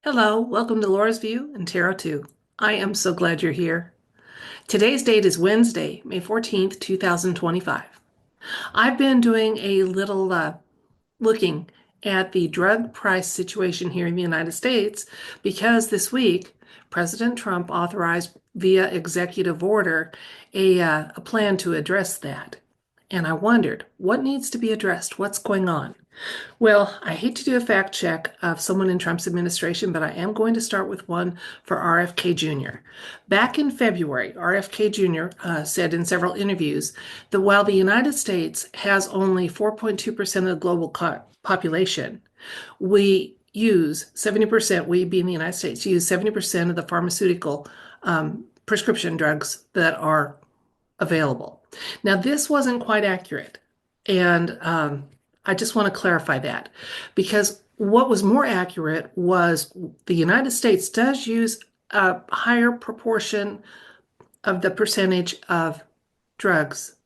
Hello, welcome to Laura's View and Tarot 2. I am so glad you're here. Today's date is Wednesday, May 14th, 2025. I've been doing a little looking at the drug price situation here in the United States because this week President Trump authorized via executive order a plan to address that. And I wondered, what needs to be addressed? What's going on? Well, I hate to do a fact check of someone in Trump's administration, but I am going to start with one for RFK Jr. Back in February, RFK Jr. Said in several interviews that while the United States has only 4.2% of the global population, we use 70%, we being the United States, use 70% of the pharmaceutical prescription drugs that are available. Now, this wasn't quite accurate. And I just want to clarify that because what was more accurate was the United States does use a higher proportion of the percentage of drugs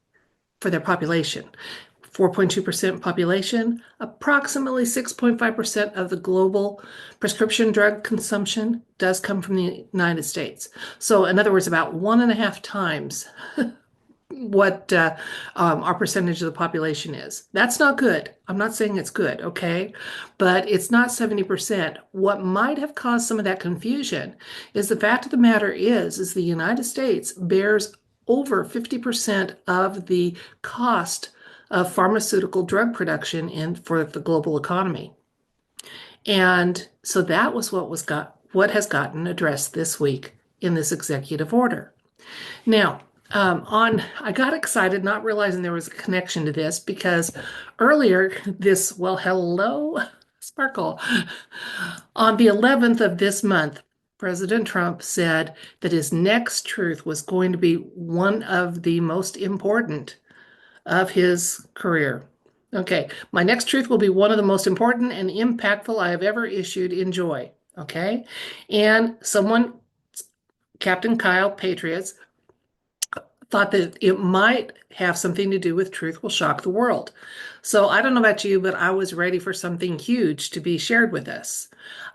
for their population. 4.2% population, approximately 6.5% of the global prescription drug consumption does come from the United States. So, in other words, about 1.5 times what our percentage of the population is. That's not good. I'm not saying it's good, okay? But it's not 70%. What might have caused some of that confusion is the fact of the matter is the United States bears over 50% of the cost of pharmaceutical drug production in for the global economy. And so that was what has gotten addressed this week in this executive order. Now, I got excited, not realizing there was a connection to this because earlier hello, Sparkle. On the 11th of this month, President Trump said that his next truth was going to be one of the most important of his career. Okay, my next truth will be one of the most important and impactful I have ever issued. Enjoy. Okay, and Captain Kyle Patriots, thought that it might have something to do with truth will shock the world. So I don't know about you, but I was ready for something huge to be shared with us.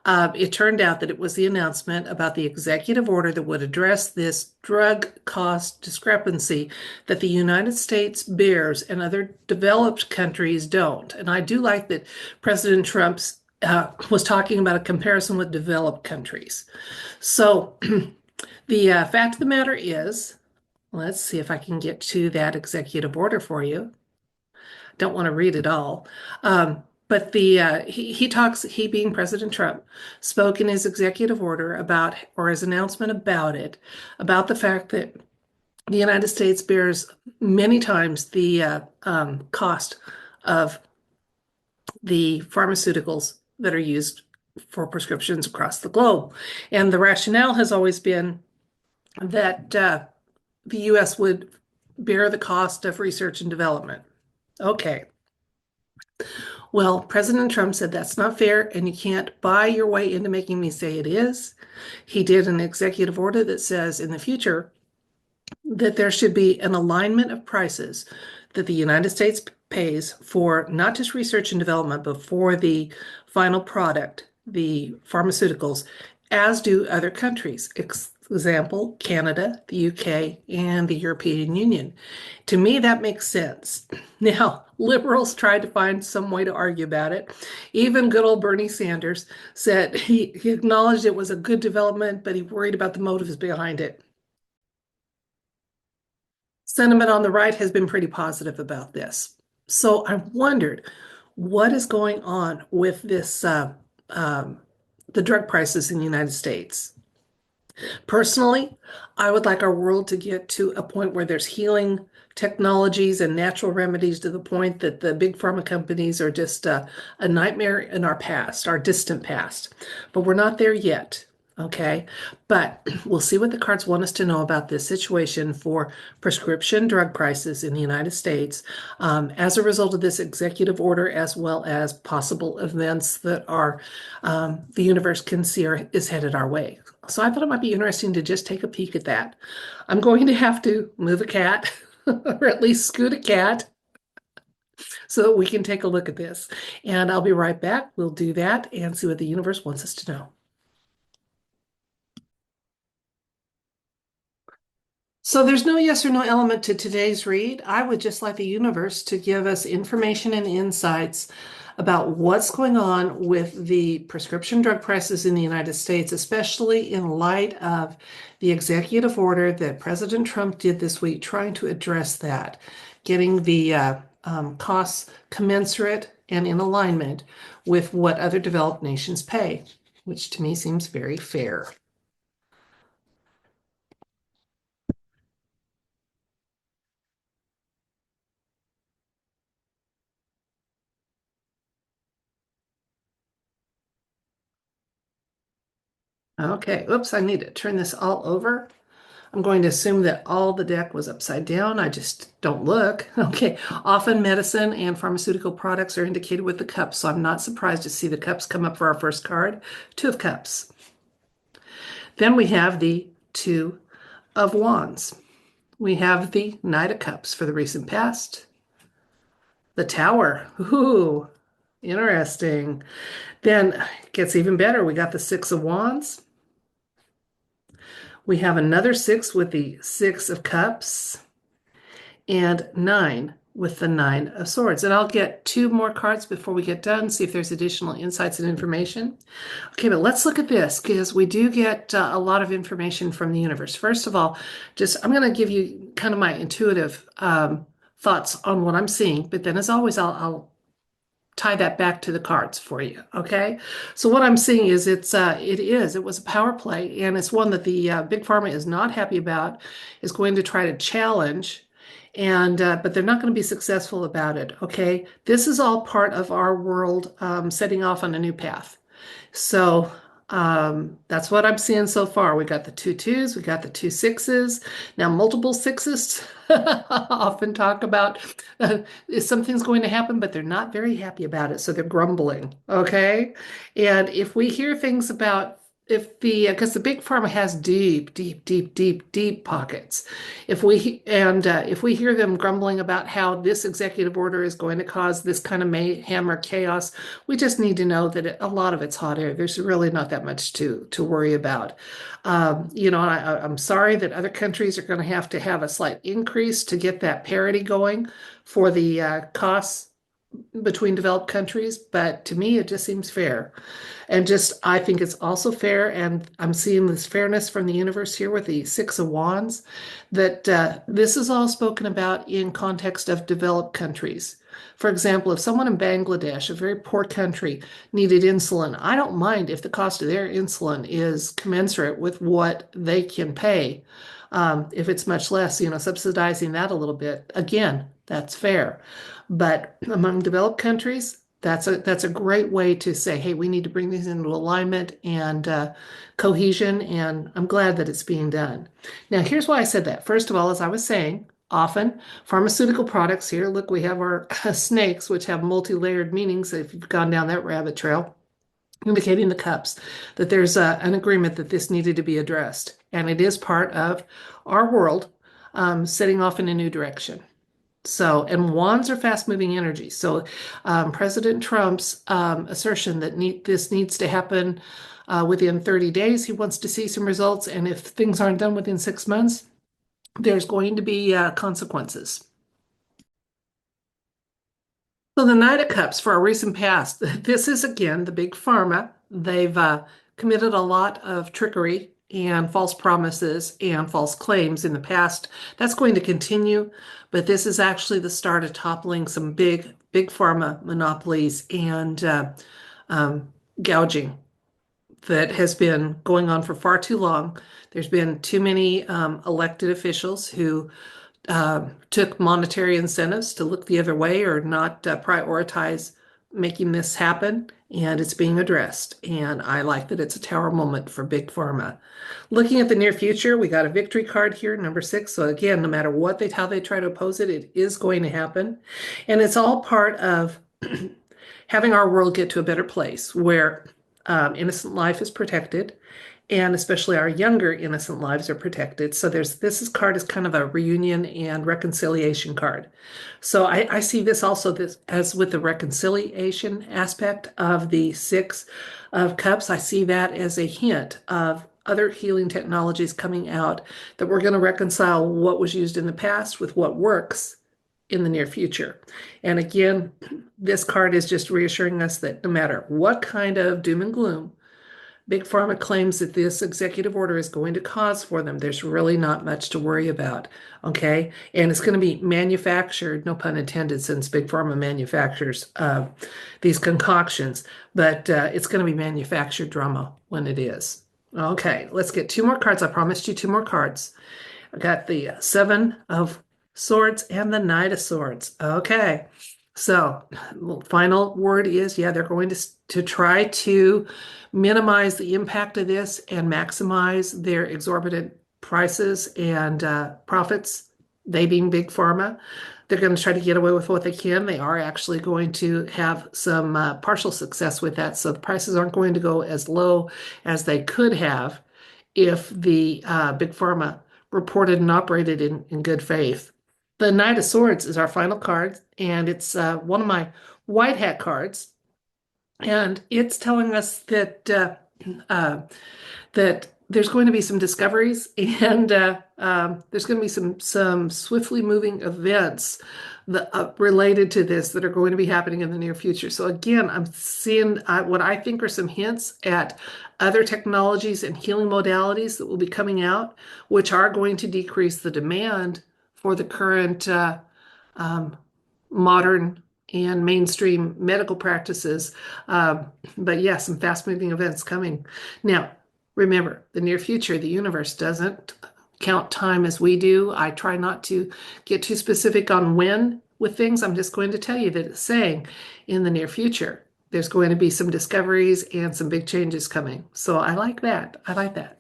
It turned out that it was the announcement about the executive order that would address this drug cost discrepancy that the United States bears and other developed countries don't. And I do like that President Trump was talking about a comparison with developed countries. So the fact of the matter is, let's see if I can get to that executive order for you. Don't want to read it all. But he being President Trump, spoke in his executive order about, or his announcement about it, about the fact that the United States bears many times the cost of the pharmaceuticals that are used for prescriptions across the globe. And the rationale has always been that the U.S. would bear the cost of research and development. Okay. Well, President Trump said that's not fair, and you can't buy your way into making me say it is. He did an executive order that says in the future that there should be an alignment of prices that the United States pays for not just research and development, but for the final product, the pharmaceuticals, as do other countries. Example, Canada, the UK, and the European Union. To me, that makes sense. Now, liberals tried to find some way to argue about it. Even good old Bernie Sanders said he acknowledged it was a good development, but he worried about the motives behind it. Sentiment on the right has been pretty positive about this. So I wondered what is going on with this, the drug prices in the United States. Personally, I would like our world to get to a point where there's healing technologies and natural remedies to the point that the big pharma companies are just a nightmare in our past, our distant past. But we're not there yet. Okay. But we'll see what the cards want us to know about this situation for prescription drug prices in the United States as a result of this executive order, as well as possible events that are the universe can see is headed our way. So I thought it might be interesting to just take a peek at that. I'm going to have to move a cat, or at least scoot a cat, so that we can take a look at this. And I'll be right back. We'll do that and see what the universe wants us to know. So there's no yes or no element to today's read. I would just like the universe to give us information and insights about what's going on with the prescription drug prices in the United States, especially in light of the executive order that President Trump did this week, trying to address that, getting the costs commensurate and in alignment with what other developed nations pay, which to me seems very fair. Okay, oops, I need to turn this all over. I'm going to assume that all the deck was upside down. I just don't look. Okay, often medicine and pharmaceutical products are indicated with the cups, so I'm not surprised to see the cups come up for our first card. Two of cups. Then we have the two of wands. We have the knight of cups for the recent past. The tower. Ooh, interesting. Then it gets even better. We got the six of wands. We have another six with the six of cups and nine with the nine of swords. And I'll get two more cards before we get done, see if there's additional insights and information. Okay, but let's look at this because we do get a lot of information from the universe. First of all, just I'm going to give you kind of my intuitive thoughts on what I'm seeing, but then as always, I'll tie that back to the cards for you. Okay. So what I'm seeing is it was a power play and it's one that the big pharma is not happy about, is going to try to challenge and but they're not going to be successful about it. Okay. This is all part of our world setting off on a new path. So that's what I'm seeing so far. We got the two twos, we got the two sixes. Now, multiple sixes often talk about something's going to happen, but they're not very happy about it. So they're grumbling. Okay. And if we hear things about if the because the big pharma has deep, deep, deep, deep, deep pockets. If we hear them grumbling about how this executive order is going to cause this kind of mayhem or chaos, we just need to know that a lot of it's hot air. There's really not that much to worry about. I'm sorry that other countries are going to have a slight increase to get that parity going for the costs between developed countries, but to me, it just seems fair. And just, I think it's also fair, and I'm seeing this fairness from the universe here with the Six of Wands, that this is all spoken about in context of developed countries. For example, if someone in Bangladesh, a very poor country, needed insulin, I don't mind if the cost of their insulin is commensurate with what they can pay. If it's much less, subsidizing that a little bit, again, that's fair. But among developed countries, that's a great way to say, hey, we need to bring these into alignment and cohesion, and I'm glad that it's being done. Now, here's why I said that. First of all, as I was saying, often pharmaceutical products here, look, we have our snakes, which have multi-layered meanings if you've gone down that rabbit trail, indicating the cups, that there's an agreement that this needed to be addressed. And it is part of our world setting off in a new direction. So, and wands are fast-moving energy. So, President Trump's assertion that this needs to happen within 30 days, he wants to see some results. And if things aren't done within 6 months, there's going to be consequences. So the Knight of Cups for our recent past, this is again the big pharma. They've committed a lot of trickery and false promises and false claims in the past. That's going to continue, but this is actually the start of toppling some big pharma monopolies and gouging that has been going on for far too long. There's been too many elected officials who took monetary incentives to look the other way or not prioritize making this happen, and it's being addressed. And I like that it's a tower moment for Big Pharma. Looking at the near future, we got a victory card here, number 6. So again, no matter how they try to oppose it, it is going to happen. And it's all part of having our world get to a better place where innocent life is protected, and especially our younger innocent lives are protected. So this card is kind of a reunion and reconciliation card. So I see this also as with the reconciliation aspect of the Six of Cups. I see that as a hint of other healing technologies coming out that we're going to reconcile what was used in the past with what works in the near future. And again, this card is just reassuring us that no matter what kind of doom and gloom Big Pharma claims that this executive order is going to cause for them, there's really not much to worry about. Okay. And it's going to be manufactured, no pun intended, since Big Pharma manufactures these concoctions, but it's going to be manufactured drama when it is. Okay. Let's get two more cards. I promised you two more cards. I got the Seven of Swords and the Knight of Swords. Okay. So, final word is, yeah, they're going to try to minimize the impact of this and maximize their exorbitant prices and profits, they being Big Pharma. They're going to try to get away with what they can. They are actually going to have some partial success with that. So the prices aren't going to go as low as they could have if the Big Pharma reported and operated in good faith. The Knight of Swords is our final card, and it's one of my white hat cards, and it's telling us that that there's going to be some discoveries, and there's going to be some swiftly moving events related to this that are going to be happening in the near future. So again, I'm seeing what I think are some hints at other technologies and healing modalities that will be coming out, which are going to decrease the demand for the current modern and mainstream medical practices. But yeah, some fast-moving events coming. Now, remember, the near future, the universe doesn't count time as we do. I try not to get too specific on when with things. I'm just going to tell you that it's saying in the near future, there's going to be some discoveries and some big changes coming. So I like that. I like that.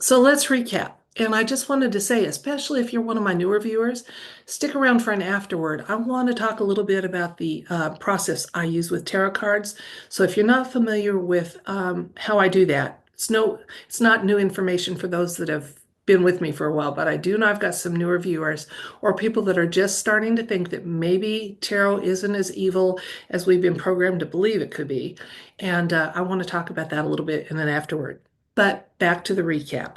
So let's recap. And I just wanted to say, especially if you're one of my newer viewers, stick around for an afterward. I want to talk a little bit about the process I use with tarot cards. So if you're not familiar with how I do that, it's not new information for those that have been with me for a while, but I do know I've got some newer viewers or people that are just starting to think that maybe tarot isn't as evil as we've been programmed to believe it could be. And I want to talk about that a little bit in an afterward. But back to the recap.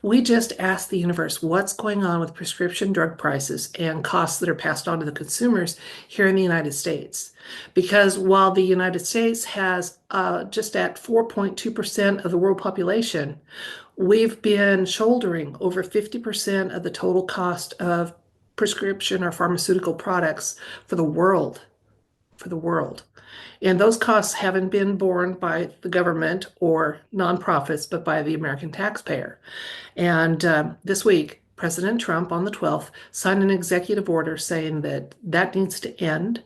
We just asked the universe what's going on with prescription drug prices and costs that are passed on to the consumers here in the United States. Because while the United States has just at 4.2% of the world population, we've been shouldering over 50% of the total cost of prescription or pharmaceutical products for the world. For the world. And those costs haven't been borne by the government or nonprofits, but by the American taxpayer. And this week, President Trump on the 12th signed an executive order saying that that needs to end,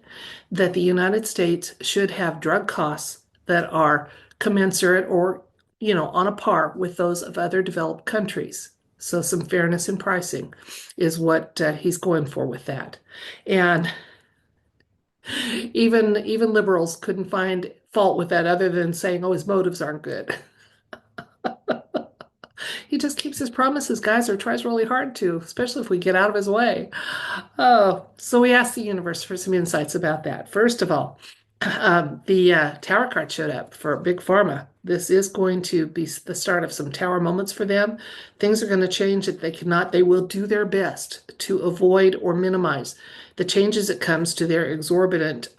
that the United States should have drug costs that are commensurate or, on a par with those of other developed countries. So some fairness in pricing is what he's going for with that. And even liberals couldn't find fault with that other than saying, oh, his motives aren't good. He just keeps his promises, guys, or tries really hard to, especially if we get out of his way. Oh, so we asked the universe for some insights about that. First of all, the tower card showed up for Big Pharma. This is going to be the start of some tower moments for them. Things are going to change that they cannot, they will do their best to avoid or minimize the changes that comes to their exorbitant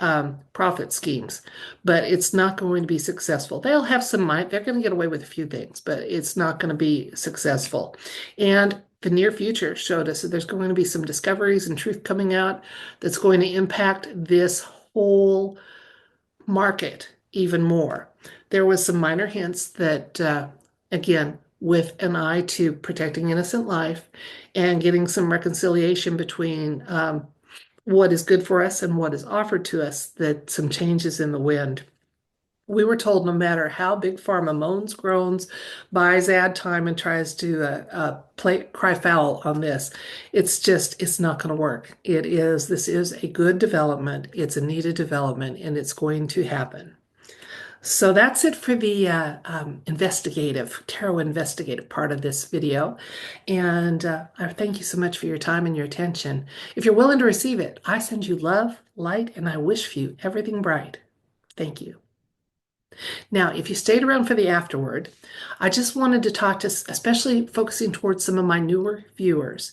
profit schemes, but it's not going to be successful. They'll have some might, they're going to get away with a few things, but it's not going to be successful. And the near future showed us that there's going to be some discoveries and truth coming out that's going to impact this whole market even more. There was some minor hints that, again, with an eye to protecting innocent life and getting some reconciliation between what is good for us and what is offered to us, that some changes in the wind. We were told no matter how Big Pharma moans, groans, buys ad time, and tries to cry foul on this, it's not going to work. This is a good development. It's a needed development, and it's going to happen. So that's it for the tarot investigative part of this video. And I thank you so much for your time and your attention. If you're willing to receive it, I send you love, light, and I wish for you everything bright. Thank you. Now, if you stayed around for the afterward, I just wanted to talk to, especially focusing towards some of my newer viewers,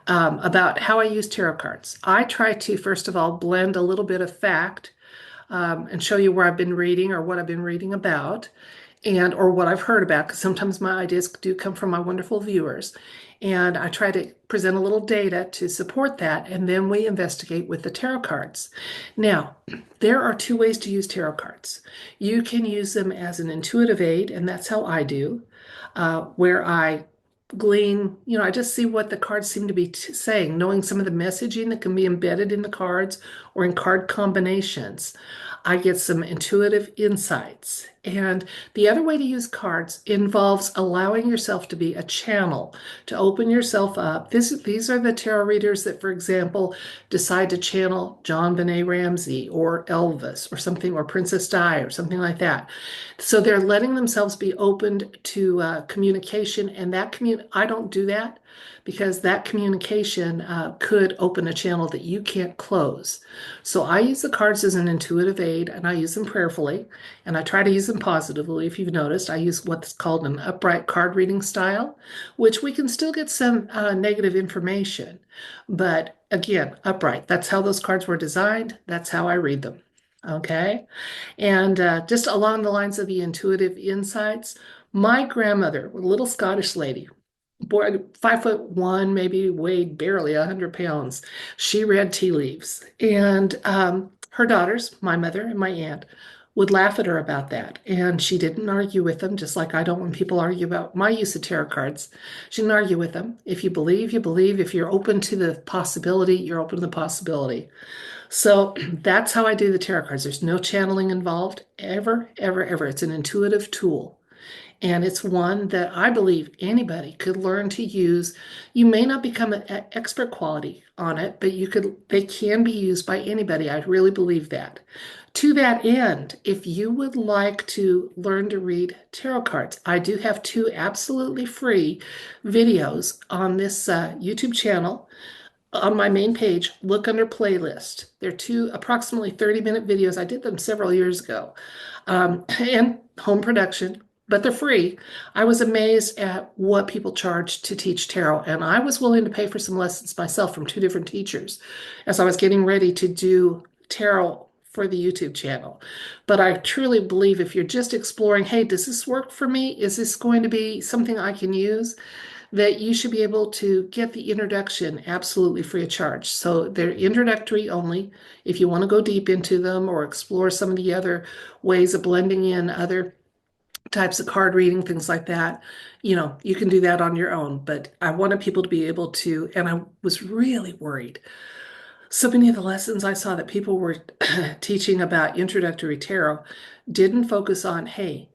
about how I use tarot cards. I try to, first of all, blend a little bit of fact and show you where I've been reading or what I've been reading about and or what I've heard about, because sometimes my ideas do come from my wonderful viewers. And I try to present a little data to support that, and then we investigate with the tarot cards. Now, there are two ways to use tarot cards. You can use them as an intuitive aid, and that's how I do, where I glean, I just see what the cards seem to be saying, knowing some of the messaging that can be embedded in the cards or in card combinations. I get some intuitive insights. And the other way to use cards involves allowing yourself to be a channel, to open yourself up. These are the tarot readers that, for example, decide to channel John Benet Ramsey or Elvis or something, or Princess Di or something like that. So they're letting themselves be opened to communication, and I don't do that because that communication could open a channel that you can't close. So I use the cards as an intuitive aid, and I use them prayerfully, and I try to use them positively. If you've noticed, I use what's called an upright card reading style, which we can still get some negative information. But again, upright, that's how those cards were designed. That's how I read them. Okay. And just along the lines of the intuitive insights, my grandmother, a little Scottish lady, boy, 5'1", maybe weighed barely 100 pounds. She read tea leaves. And her daughters, my mother and my aunt, would laugh at her about that. And she didn't argue with them, just like I don't when people argue about my use of tarot cards. She didn't argue with them. If you believe, you believe. If you're open to the possibility, you're open to the possibility. So that's how I do the tarot cards. There's no channeling involved, ever, ever, ever. It's an intuitive tool. And it's one that I believe anybody could learn to use. You may not become an expert quality on it, but they can be used by anybody. I really believe that. To that end, if you would like to learn to read tarot cards, I do have two absolutely free videos on this YouTube channel. On my main page, look under playlist. They're two approximately 30-minute videos. I did them several years ago, and home production, but they're free. I was amazed at what people charge to teach tarot, and I was willing to pay for some lessons myself from two different teachers as I was getting ready to do tarot for the YouTube channel. But I truly believe if you're just exploring, hey, does this work for me? Is this going to be something I can use? That you should be able to get the introduction absolutely free of charge. So they're introductory only. If you want to go deep into them or explore some of the other ways of blending in other types of card reading, things like that, you can do that on your own. But I wanted people to be able to, and I was really worried. So many of the lessons I saw that people were teaching about introductory tarot didn't focus on, hey,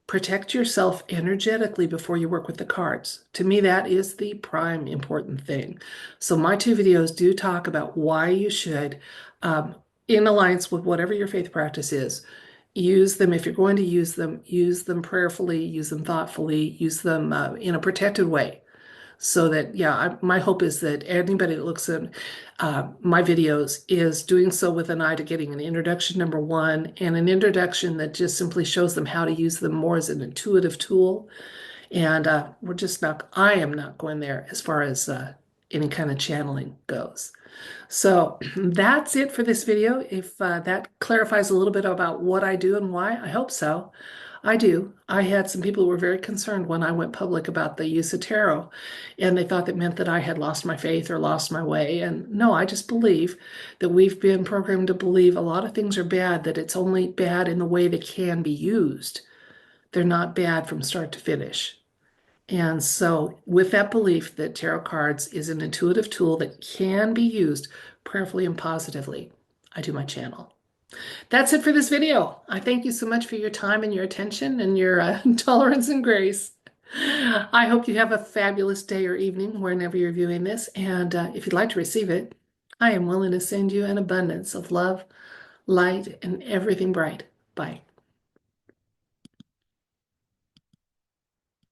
protect yourself energetically before you work with the cards. To me, that is the prime important thing. So my two videos do talk about why you should, in alliance with whatever your faith practice is, use them. If you're going to use them prayerfully, use them thoughtfully, use them in a protected way. So that, yeah, my hope is that anybody that looks at my videos is doing so with an eye to getting an introduction, number one, and an introduction that just simply shows them how to use them more as an intuitive tool. And I am not going there as far as any kind of channeling goes. So that's it for this video. If that clarifies a little bit about what I do and why, I hope so. I do. I had some people who were very concerned when I went public about the use of tarot, and they thought that meant that I had lost my faith or lost my way. And no, I just believe that we've been programmed to believe a lot of things are bad, that it's only bad in the way they can be used. They're not bad from start to finish. And so, with that belief that tarot cards is an intuitive tool that can be used prayerfully and positively, I do my channel. That's it for this video. I thank you so much for your time and your attention and your tolerance and grace. I hope you have a fabulous day or evening whenever you're viewing this. And if you'd like to receive it, I am willing to send you an abundance of love, light, and everything bright. Bye.